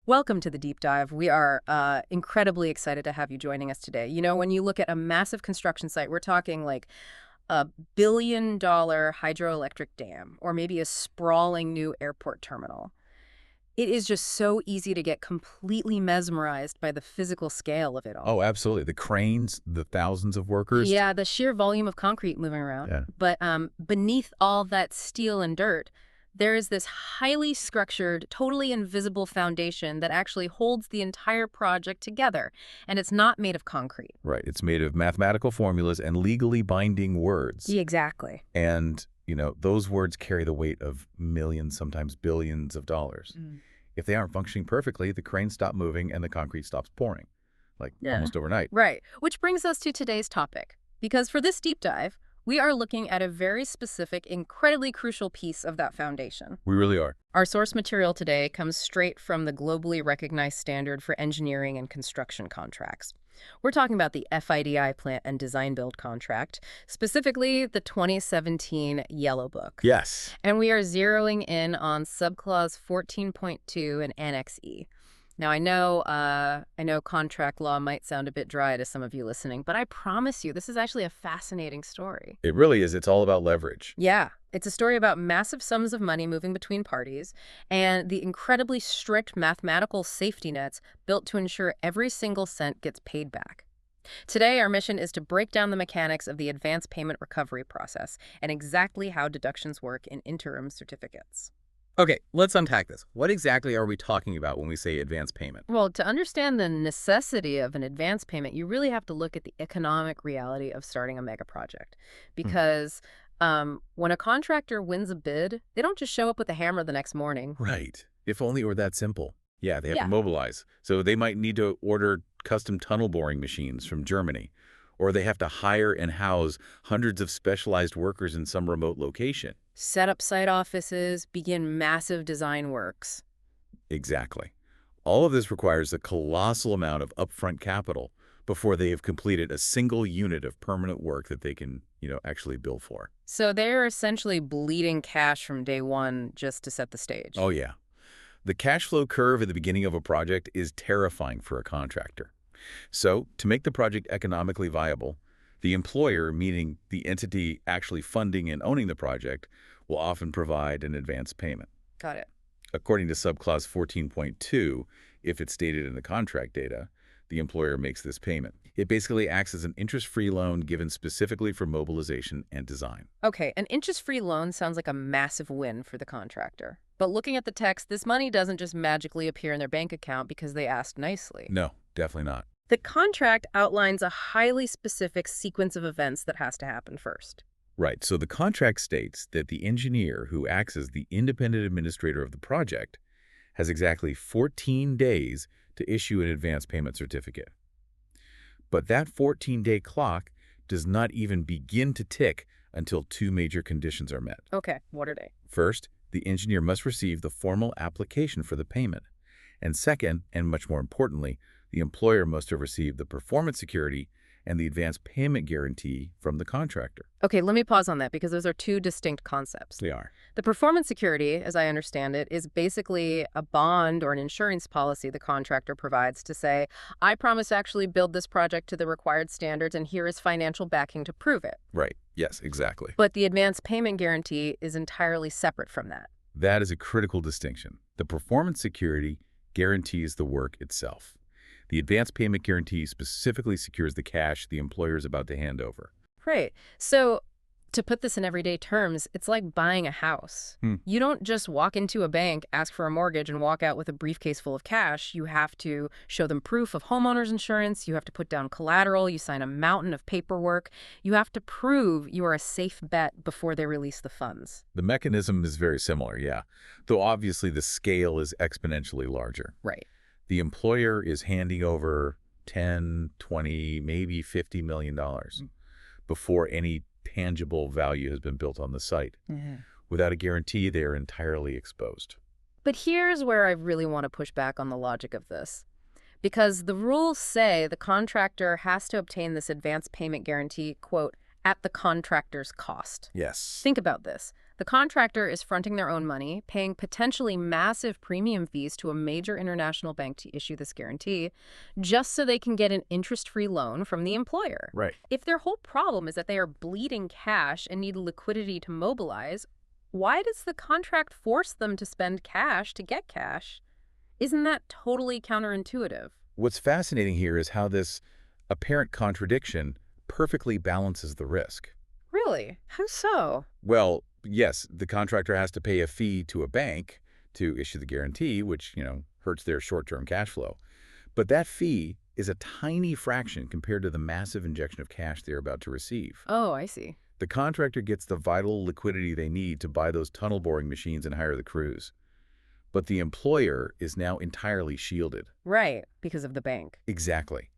Welcome to the deep dive. We are incredibly excited to have you joining us today. You know, when you look at a massive construction site, we're talking like a $1 billion hydroelectric dam or maybe a sprawling new airport terminal. It is just so easy to get completely mesmerized by the physical scale of it all. Oh, absolutely. The cranes, the thousands of workers. Yeah, the sheer volume of concrete moving around. Yeah. But beneath all that steel and dirt, there is this highly structured, totally invisible foundation that actually holds the entire project together. And it's not made of concrete. Right. It's made of mathematical formulas and legally binding words. Yeah, exactly. And, those words carry the weight of millions, sometimes billions of dollars. If they aren't functioning perfectly, the cranes stop moving and the concrete stops pouring, almost overnight. Right. Which brings us to today's topic. Because for this deep dive, we are looking at a very specific, incredibly crucial piece of that foundation. We really are. Our source material today comes straight from the globally recognized standard for engineering and construction contracts. We're talking about the FIDI Plant and Design Build contract, specifically the 2017 Yellow Book. Yes. And we are zeroing in on subclause 14.2 and Annex E. Now, I know contract law might sound a bit dry to some of you listening, but I promise you, this is actually a fascinating story. It really is. It's all about leverage. Yeah, it's a story about massive sums of money moving between parties and the incredibly strict mathematical safety nets built to ensure every single cent gets paid back. Today, our mission is to break down the mechanics of the advance payment recovery process and exactly how deductions work in interim certificates. Okay, let's unpack this. What exactly are we talking about when we say advance payment? Well, to understand the necessity of an advance payment, you really have to look at the economic reality of starting a mega project. Because when a contractor wins a bid, they don't just show up with a hammer the next morning. Right. If only it were that simple. Yeah, they have Yeah. to mobilize. So they might need to order custom tunnel boring machines from Germany, or they have to hire and house hundreds of specialized workers in some remote location. Set up site offices, begin massive design works. Exactly. All of this requires a colossal amount of upfront capital before they have completed a single unit of permanent work that they can, actually bill for. So they're essentially bleeding cash from day one just to set the stage. Oh, yeah. The cash flow curve at the beginning of a project is terrifying for a contractor. So, to make the project economically viable, the employer, meaning the entity actually funding and owning the project, will often provide an advance payment. Got it. According to subclause 14.2, if it's stated in the contract data, the employer makes this payment. It basically acts as an interest-free loan given specifically for mobilization and design. Okay, an interest-free loan sounds like a massive win for the contractor. But looking at the text, this money doesn't just magically appear in their bank account because they asked nicely. No, definitely not. The contract outlines a highly specific sequence of events that has to happen first. Right, so the contract states that the engineer who acts as the independent administrator of the project has exactly 14 days to issue an advance payment certificate. But that 14-day clock does not even begin to tick until two major conditions are met. Okay, what are they? First, the engineer must receive the formal application for the payment. And second, and much more importantly, the employer must have received the performance security and the advance payment guarantee from the contractor. Okay, let me pause on that because those are two distinct concepts. They are. The performance security, as I understand it, is basically a bond or an insurance policy the contractor provides to say, I promise to actually build this project to the required standards and here is financial backing to prove it. Right. Yes, exactly. But the advance payment guarantee is entirely separate from that. That is a critical distinction. The performance security guarantees the work itself. The advance payment guarantee specifically secures the cash the employer is about to hand over. Right. So to put this in everyday terms, it's like buying a house. You don't just walk into a bank, ask for a mortgage, and walk out with a briefcase full of cash. You have to show them proof of homeowner's insurance. You have to put down collateral. You sign a mountain of paperwork. You have to prove you are a safe bet before they release the funds. The mechanism is very similar, yeah, though obviously the scale is exponentially larger. Right. The employer is handing over 10, 20, maybe $50 million before any tangible value has been built on the site. Without a guarantee, they are entirely exposed. But here's where I really want to push back on the logic of this. Because the rules say the contractor has to obtain this advance payment guarantee, quote, at the contractor's cost. Yes. Think about this. The contractor is fronting their own money, paying potentially massive premium fees to a major international bank to issue this guarantee, just so they can get an interest-free loan from the employer. Right. If their whole problem is that they are bleeding cash and need liquidity to mobilize, why does the contract force them to spend cash to get cash? Isn't that totally counterintuitive? What's fascinating here is how this apparent contradiction perfectly balances the risk. Really? How so? Well, yes, the contractor has to pay a fee to a bank to issue the guarantee, which, hurts their short-term cash flow. But that fee is a tiny fraction compared to the massive injection of cash they're about to receive. Oh, I see. The contractor gets the vital liquidity they need to buy those tunnel boring machines and hire the crews. But the employer is now entirely shielded. Right, because of the bank. Exactly.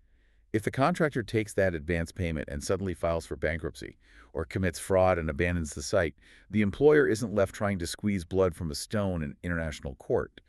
If the contractor takes that advance payment and suddenly files for bankruptcy or commits fraud and abandons the site, the employer isn't left trying to squeeze blood from a stone in international court.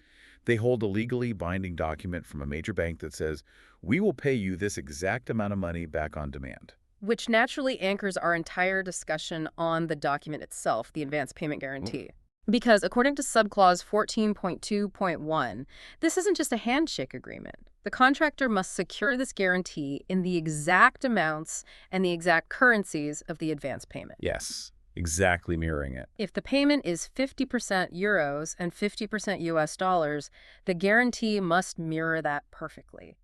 They hold a legally binding document from a major bank that says, we will pay you this exact amount of money back on demand. Which naturally anchors our entire discussion on the document itself, the advance payment guarantee. Because according to subclause 14.2.1, this isn't just a handshake agreement. The contractor must secure this guarantee in the exact amounts and the exact currencies of the advance payment. Yes, exactly mirroring it. If the payment is 50% euros and 50% US dollars, the guarantee must mirror that perfectly.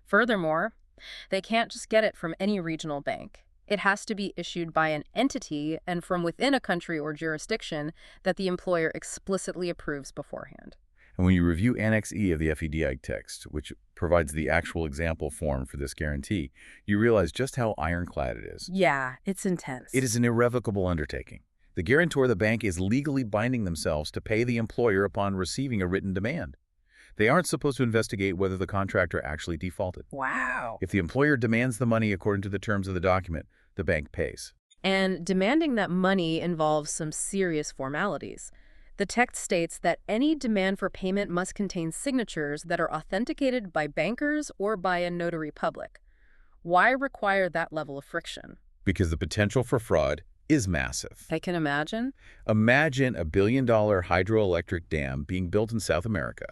Furthermore, they can't just get it from any regional bank. It has to be issued by an entity and from within a country or jurisdiction that the employer explicitly approves beforehand. And when you review Annex E of the FIDIC text, which provides the actual example form for this guarantee, you realize just how ironclad it is. Yeah, it's intense. It is an irrevocable undertaking. The guarantor, the bank, is legally binding themselves to pay the employer upon receiving a written demand. They aren't supposed to investigate whether the contractor actually defaulted. Wow. If the employer demands the money according to the terms of the document, the bank pays. And demanding that money involves some serious formalities. The text states that any demand for payment must contain signatures that are authenticated by bankers or by a notary public. Why require that level of friction? Because the potential for fraud is massive. I can imagine. Imagine a billion-dollar hydroelectric dam being built in South America.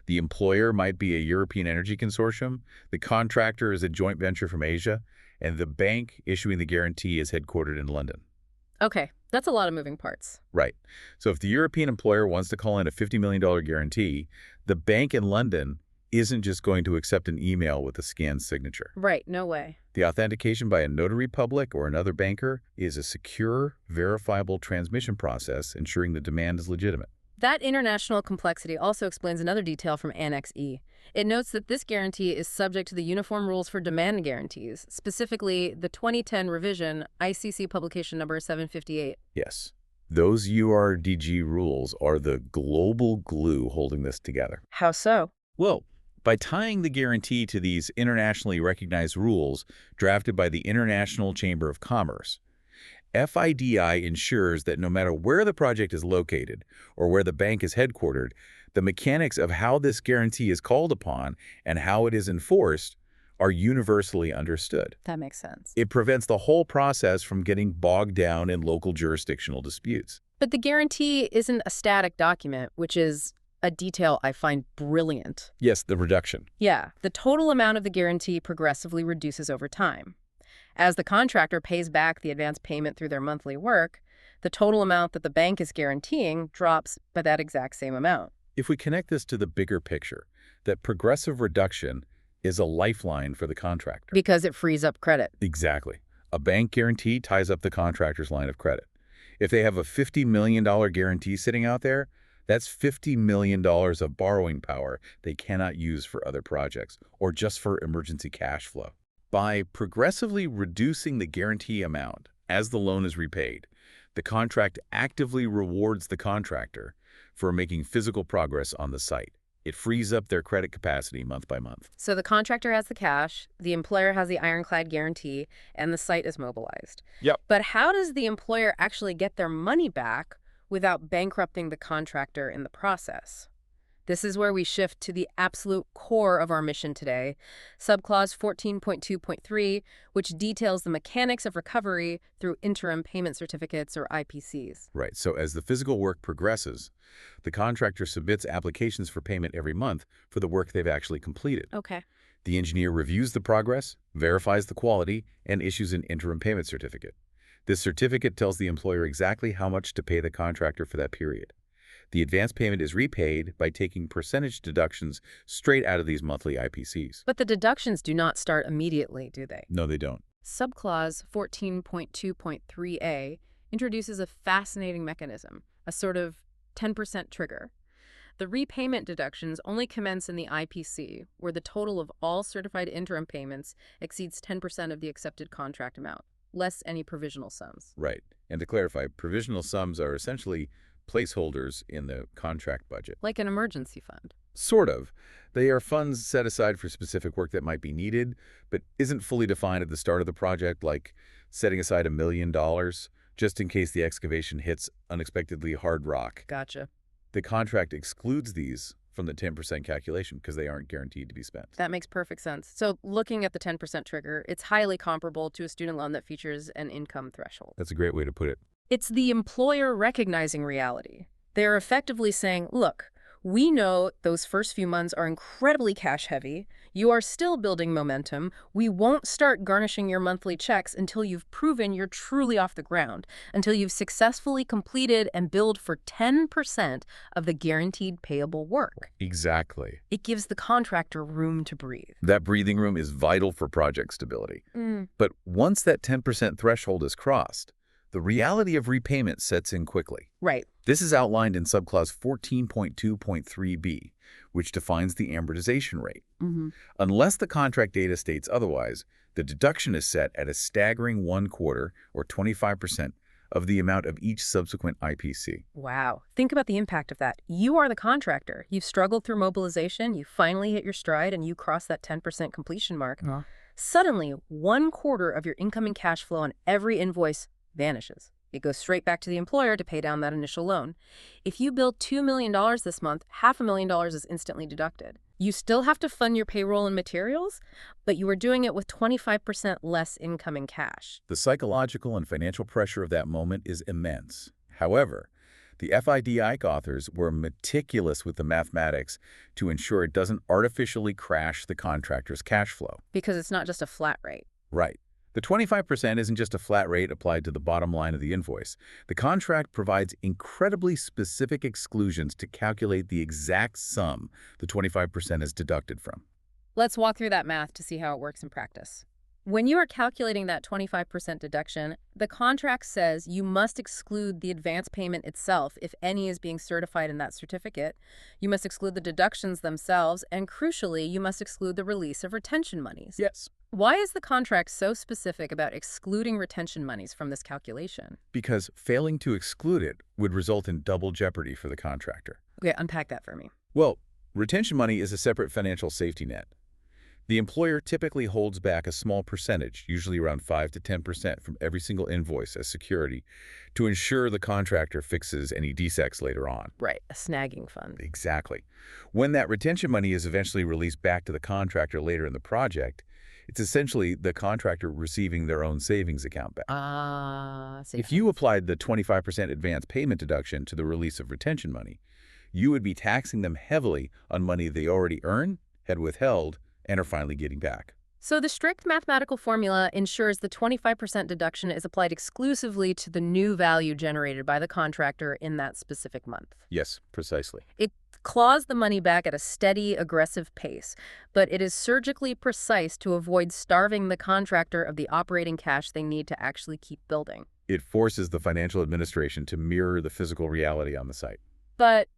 The employer might be a European energy consortium, the contractor is a joint venture from Asia, and the bank issuing the guarantee is headquartered in London. Okay, that's a lot of moving parts. Right. So if the European employer wants to call in a $50 million guarantee, the bank in London isn't just going to accept an email with a scanned signature. Right, no way. The authentication by a notary public or another banker is a secure, verifiable transmission process ensuring the demand is legitimate. That international complexity also explains another detail from Annex E. It notes that this guarantee is subject to the Uniform Rules for Demand Guarantees, specifically the 2010 revision ICC publication number 758. Yes. Those URDG rules are the global glue holding this together. How so? Well, by tying the guarantee to these internationally recognized rules drafted by the International Chamber of Commerce, FIDI ensures that no matter where the project is located or where the bank is headquartered, the mechanics of how this guarantee is called upon and how it is enforced are universally understood. That makes sense. It prevents the whole process from getting bogged down in local jurisdictional disputes. But the guarantee isn't a static document, which is a detail I find brilliant. Yes, the reduction. Yeah, the total amount of the guarantee progressively reduces over time. As the contractor pays back the advance payment through their monthly work, the total amount that the bank is guaranteeing drops by that exact same amount. If we connect this to the bigger picture, that progressive reduction is a lifeline for the contractor. Because it frees up credit. Exactly. A bank guarantee ties up the contractor's line of credit. If they have a $50 million guarantee sitting out there, that's $50 million of borrowing power they cannot use for other projects or just for emergency cash flow. By progressively reducing the guarantee amount as the loan is repaid, the contract actively rewards the contractor for making physical progress on the site. It frees up their credit capacity month by month. So the contractor has the cash, the employer has the ironclad guarantee, and the site is mobilized. Yep. But how does the employer actually get their money back without bankrupting the contractor in the process? This is where we shift to the absolute core of our mission today, subclause 14.2.3, which details the mechanics of recovery through interim payment certificates or IPCs. Right, so as the physical work progresses, the contractor submits applications for payment every month for the work they've actually completed. Okay. The engineer reviews the progress, verifies the quality, and issues an interim payment certificate. This certificate tells the employer exactly how much to pay the contractor for that period. The advance payment is repaid by taking percentage deductions straight out of these monthly IPCs. But the deductions do not start immediately, do they? No, they don't. Subclause 14.2.3a introduces a fascinating mechanism, a sort of 10% trigger. The repayment deductions only commence in the IPC, where the total of all certified interim payments exceeds 10% of the accepted contract amount, less any provisional sums. Right. And to clarify, provisional sums are essentially placeholders in the contract budget. Like an emergency fund. Sort of. They are funds set aside for specific work that might be needed, but isn't fully defined at the start of the project, like setting aside $1 million just in case the excavation hits unexpectedly hard rock. Gotcha. The contract excludes these from the 10% calculation because they aren't guaranteed to be spent. That makes perfect sense. So looking at the 10% trigger, it's highly comparable to a student loan that features an income threshold. That's a great way to put it. It's the employer recognizing reality. They're effectively saying, look, we know those first few months are incredibly cash heavy. You are still building momentum. We won't start garnishing your monthly checks until you've proven you're truly off the ground, until you've successfully completed and billed for 10% of the guaranteed payable work. Exactly. It gives the contractor room to breathe. That breathing room is vital for project stability. But once that 10% threshold is crossed, the reality of repayment sets in quickly. Right. This is outlined in subclause 14.2.3b, which defines the amortization rate. Unless the contract data states otherwise, the deduction is set at a staggering 1/4 or 25% of the amount of each subsequent IPC. Wow. Think about the impact of that. You are the contractor. You've struggled through mobilization, you finally hit your stride, and you cross that 10% completion mark. Suddenly, 1/4 of your incoming cash flow on every invoice vanishes. It goes straight back to the employer to pay down that initial loan. If you bill $2 million this month, $500,000 is instantly deducted. You still have to fund your payroll and materials, but you are doing it with 25% less incoming cash. The psychological and financial pressure of that moment is immense. However, the FIDIC authors were meticulous with the mathematics to ensure it doesn't artificially crash the contractor's cash flow. Because it's not just a flat rate. Right. The 25% isn't just a flat rate applied to the bottom line of the invoice. The contract provides incredibly specific exclusions to calculate the exact sum the 25% is deducted from. Let's walk through that math to see how it works in practice. When you are calculating that 25% deduction, the contract says you must exclude the advance payment itself if any is being certified in that certificate. You must exclude the deductions themselves, and crucially, you must exclude the release of retention monies. Yes. Why is the contract so specific about excluding retention monies from this calculation? Because failing to exclude it would result in double jeopardy for the contractor. Okay, unpack that for me. Well, retention money is a separate financial safety net. The employer typically holds back a small percentage, usually around 5 to 10% from every single invoice as security, to ensure the contractor fixes any defects later on. Right, a snagging fund. Exactly. When that retention money is eventually released back to the contractor later in the project, it's essentially the contractor receiving their own savings account back. If you applied the 25% advance payment deduction to the release of retention money, you would be taxing them heavily on money they already earned, had withheld, and are finally getting back. So the strict mathematical formula ensures the 25% deduction is applied exclusively to the new value generated by the contractor in that specific month. Yes, precisely. It claws the money back at a steady, aggressive pace, but it is surgically precise to avoid starving the contractor of the operating cash they need to actually keep building. It forces the financial administration to mirror the physical reality on the site. But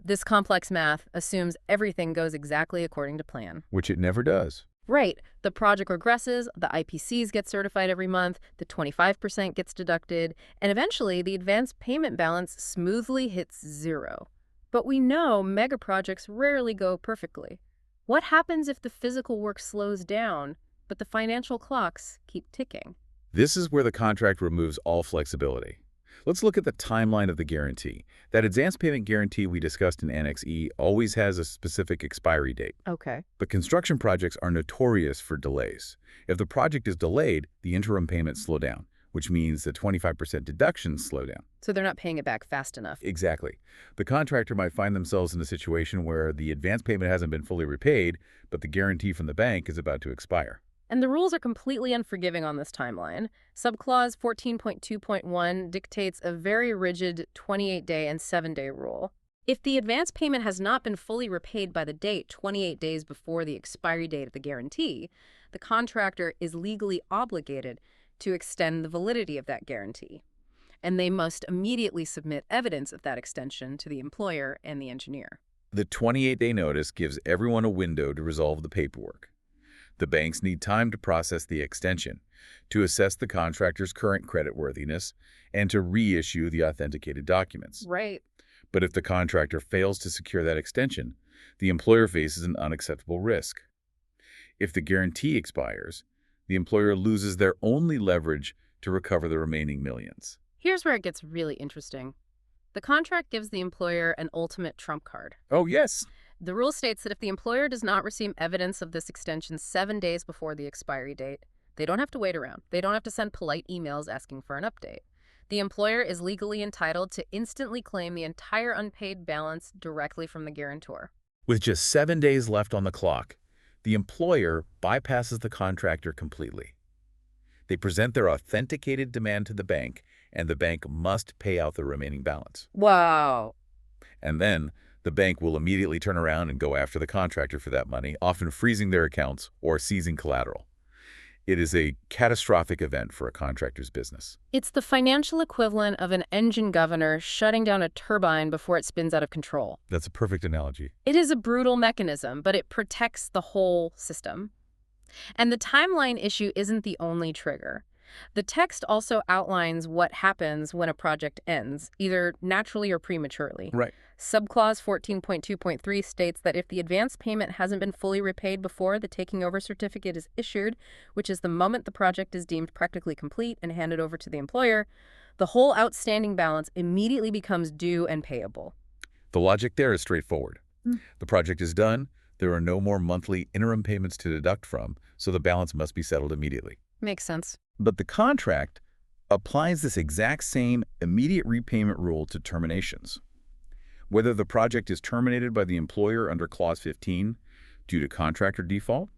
this complex math assumes everything goes exactly according to plan. Which it never does. Right. The project regresses, the IPCs get certified every month, the 25% gets deducted, and eventually the advance payment balance smoothly hits zero. But we know mega projects rarely go perfectly. What happens if the physical work slows down, but the financial clocks keep ticking? This is where the contract removes all flexibility. Let's look at the timeline of the guarantee. That advance payment guarantee we discussed in Annex E always has a specific expiry date. Okay. But construction projects are notorious for delays. If the project is delayed, the interim payments slow down, which means the 25% deductions slow down. So they're not paying it back fast enough. Exactly. The contractor might find themselves in a situation where the advance payment hasn't been fully repaid, but the guarantee from the bank is about to expire. And the rules are completely unforgiving on this timeline. Subclause 14.2.1 dictates a very rigid 28-day and 7-day rule. If the advance payment has not been fully repaid by the date 28 days before the expiry date of the guarantee, the contractor is legally obligated to extend the validity of that guarantee. And they must immediately submit evidence of that extension to the employer and the engineer. The 28-day notice gives everyone a window to resolve the paperwork. The banks need time to process the extension, to assess the contractor's current creditworthiness, and to reissue the authenticated documents. Right. But if the contractor fails to secure that extension, the employer faces an unacceptable risk. If the guarantee expires, the employer loses their only leverage to recover the remaining millions. Here's where it gets really interesting. The contract gives the employer an ultimate trump card. Oh, yes. The rule states that if the employer does not receive evidence of this extension 7 days before the expiry date, they don't have to wait around. They don't have to send polite emails asking for an update. The employer is legally entitled to instantly claim the entire unpaid balance directly from the guarantor. With just 7 days left on the clock, the employer bypasses the contractor completely. They present their authenticated demand to the bank, and the bank must pay out the remaining balance. Wow. And then the bank will immediately turn around and go after the contractor for that money, often freezing their accounts or seizing collateral. It is a catastrophic event for a contractor's business. It's the financial equivalent of an engine governor shutting down a turbine before it spins out of control. That's a perfect analogy. It is a brutal mechanism, but it protects the whole system. And the timeline issue isn't the only trigger. The text also outlines what happens when a project ends, either naturally or prematurely. Right. Subclause 14.2.3 states that if the advance payment hasn't been fully repaid before the taking over certificate is issued, which is the moment the project is deemed practically complete and handed over to the employer, the whole outstanding balance immediately becomes due and payable. The logic there is straightforward. The project is done, there are no more monthly interim payments to deduct from, so the balance must be settled immediately. Makes sense. But the contract applies this exact same immediate repayment rule to terminations. Whether the project is terminated by the employer under Clause 15 due to contractor default,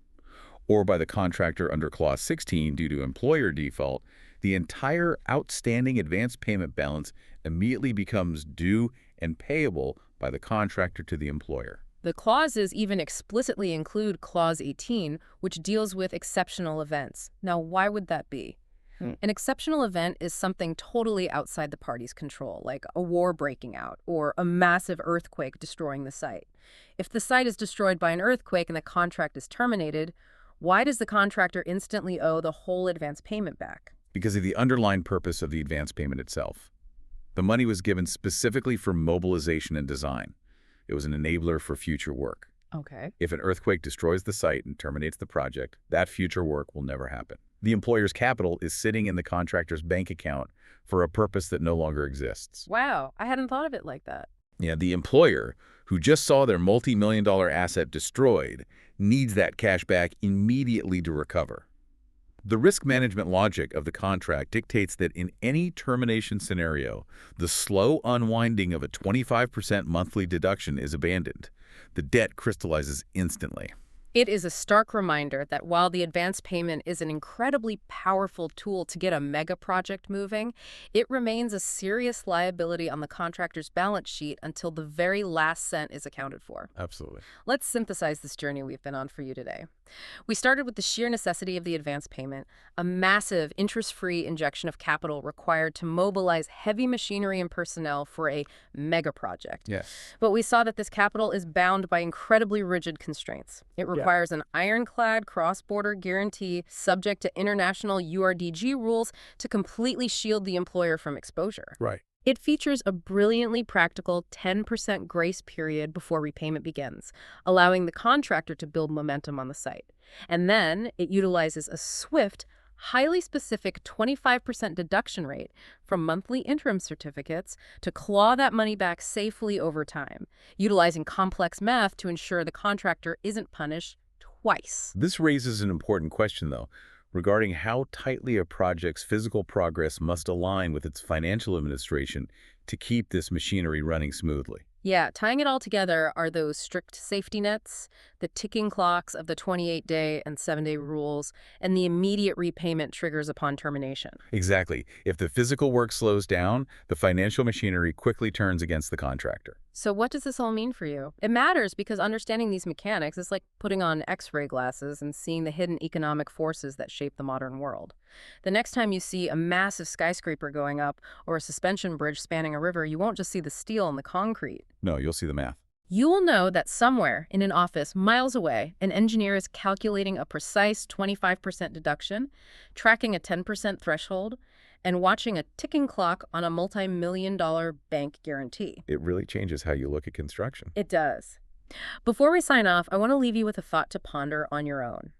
or by the contractor under Clause 16 due to employer default, the entire outstanding advance payment balance immediately becomes due and payable by the contractor to the employer. The clauses even explicitly include Clause 18, which deals with exceptional events. Now, why would that be? An exceptional event is something totally outside the party's control, like a war breaking out or a massive earthquake destroying the site. If the site is destroyed by an earthquake and the contract is terminated, why does the contractor instantly owe the whole advance payment back? Because of the underlying purpose of the advance payment itself. The money was given specifically for mobilization and design. It was an enabler for future work. Okay. If an earthquake destroys the site and terminates the project, that future work will never happen. The employer's capital is sitting in the contractor's bank account for a purpose that no longer exists. Wow, I hadn't thought of it like that. Yeah, the employer, who just saw their multi-million-dollar asset destroyed, needs that cash back immediately to recover. The risk management logic of the contract dictates that in any termination scenario, the slow unwinding of a 25% monthly deduction is abandoned. The debt crystallizes instantly. It is a stark reminder that while the advance payment is an incredibly powerful tool to get a mega project moving, it remains a serious liability on the contractor's balance sheet until the very last cent is accounted for. Absolutely. Let's synthesize this journey we've been on for you today. We started with the sheer necessity of the advance payment, a massive interest-free injection of capital required to mobilize heavy machinery and personnel for a mega project. Yes. But we saw that this capital is bound by incredibly rigid constraints. It requires an ironclad cross-border guarantee subject to international URDG rules to completely shield the employer from exposure. Right. It features a brilliantly practical 10% grace period before repayment begins, allowing the contractor to build momentum on the site. And then it utilizes a swift, highly specific 25% deduction rate from monthly interim certificates to claw that money back safely over time, utilizing complex math to ensure the contractor isn't punished twice. This raises an important question, though, regarding how tightly a project's physical progress must align with its financial administration to keep this machinery running smoothly. Yeah, tying it all together are those strict safety nets, the ticking clocks of the 28-day and 7-day rules, and the immediate repayment triggers upon termination. Exactly. If the physical work slows down, the financial machinery quickly turns against the contractor. So what does this all mean for you? It matters because understanding these mechanics is like putting on X-ray glasses and seeing the hidden economic forces that shape the modern world. The next time you see a massive skyscraper going up or a suspension bridge spanning a river, you won't just see the steel and the concrete. No, you'll see the math. You will know that somewhere in an office miles away, an engineer is calculating a precise 25% deduction, tracking a 10% threshold, and watching a ticking clock on a multi-million-dollar bank guarantee. It really changes how you look at construction. It does. Before we sign off, I want to leave you with a thought to ponder on your own.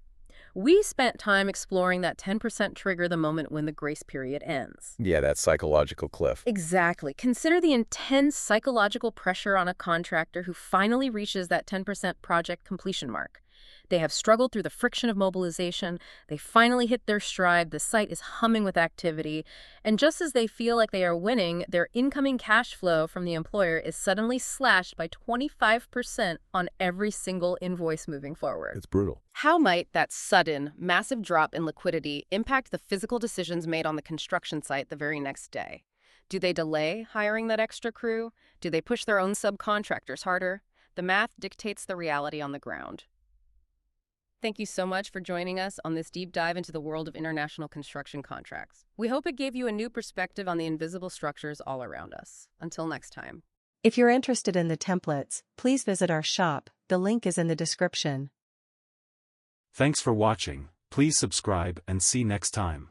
We spent time exploring that 10% trigger the moment when the grace period ends. Yeah, that psychological cliff. Exactly. Consider the intense psychological pressure on a contractor who finally reaches that 10% project completion mark. They have struggled through the friction of mobilization. They finally hit their stride. The site is humming with activity. And just as they feel like they are winning, their incoming cash flow from the employer is suddenly slashed by 25% on every single invoice moving forward. It's brutal. How might that sudden, massive drop in liquidity impact the physical decisions made on the construction site the very next day? Do they delay hiring that extra crew? Do they push their own subcontractors harder? The math dictates the reality on the ground. Thank you so much for joining us on this deep dive into the world of international construction contracts. We hope it gave you a new perspective on the invisible structures all around us. Until next time. If you're interested in the templates, please visit our shop. The link is in the description. Thanks for watching. Please subscribe and see next time.